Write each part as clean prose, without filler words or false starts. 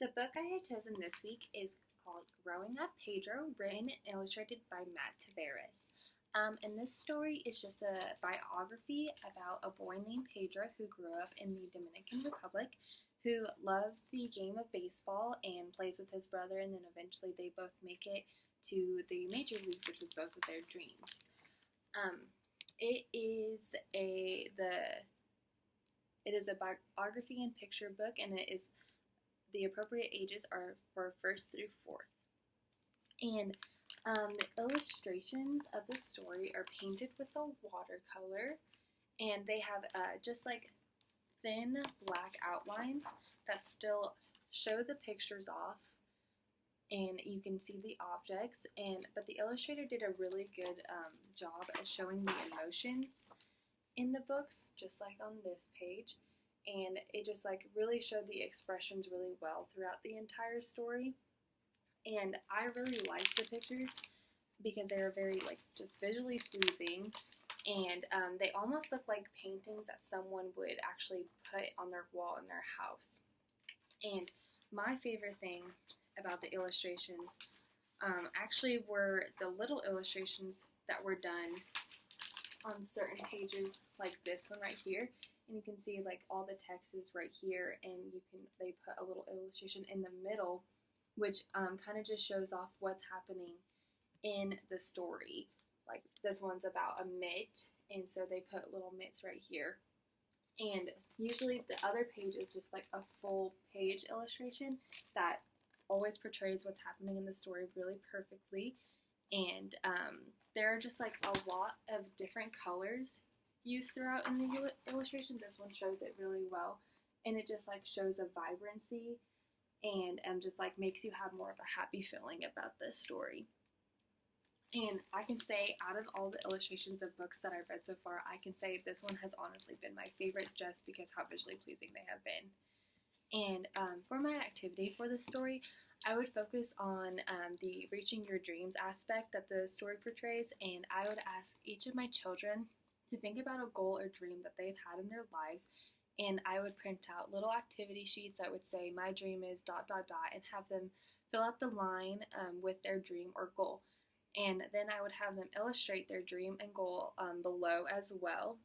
The book I had chosen this week is called Growing Up Pedro, written and illustrated by Matt Tavares. And this story is just a biography about a boy named Pedro who grew up in the Dominican Republic, who loves the game of baseball and plays with his brother, and then eventually they both make it to the major leagues, which was both of their dreams. Um, it is a biography and picture book, and the appropriate ages are for first through fourth. And the illustrations of the story are painted with a watercolor, and they have just like thin black outlines that still show the pictures off, and you can see the objects. But the illustrator did a really good job at showing the emotions in the books, just like on this page. And it just like really showed the expressions really well throughout the entire story. And I really liked the pictures because they were very like just visually pleasing, and they almost look like paintings that someone would actually put on their wall in their house. And my favorite thing about the illustrations actually were the little illustrations that were done on certain pages, like this one right here. And you can see like all the text is right here, and they put a little illustration in the middle, which kind of just shows off what's happening in the story. Like this one's about a mitt, and so they put little mitts right here. And usually the other page is just like a full page illustration that always portrays what's happening in the story really perfectly. And there are just like a lot of different colors used throughout in the illustration. This one shows it really well, and it just like shows a vibrancy, and just like makes you have more of a happy feeling about this story. And I can say, out of all the illustrations of books that I've read so far, I can say this one has honestly been my favorite just because how visually pleasing they have been. And for my activity for the story, I would focus on the reaching your dreams aspect that the story portrays, and I would ask each of my children to think about a goal or dream that they've had in their lives, and I would print out little activity sheets that would say, my dream is ... and have them fill out the line with their dream or goal. And then I would have them illustrate their dream and goal below as well.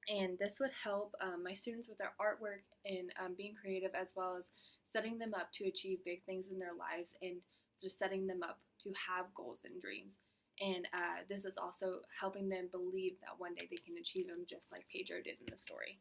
And this would help my students with their artwork and being creative, as well as setting them up to achieve big things in their lives, and just setting them up to have goals and dreams. And this is also helping them believe that one day they can achieve them just like Pedro did in the story.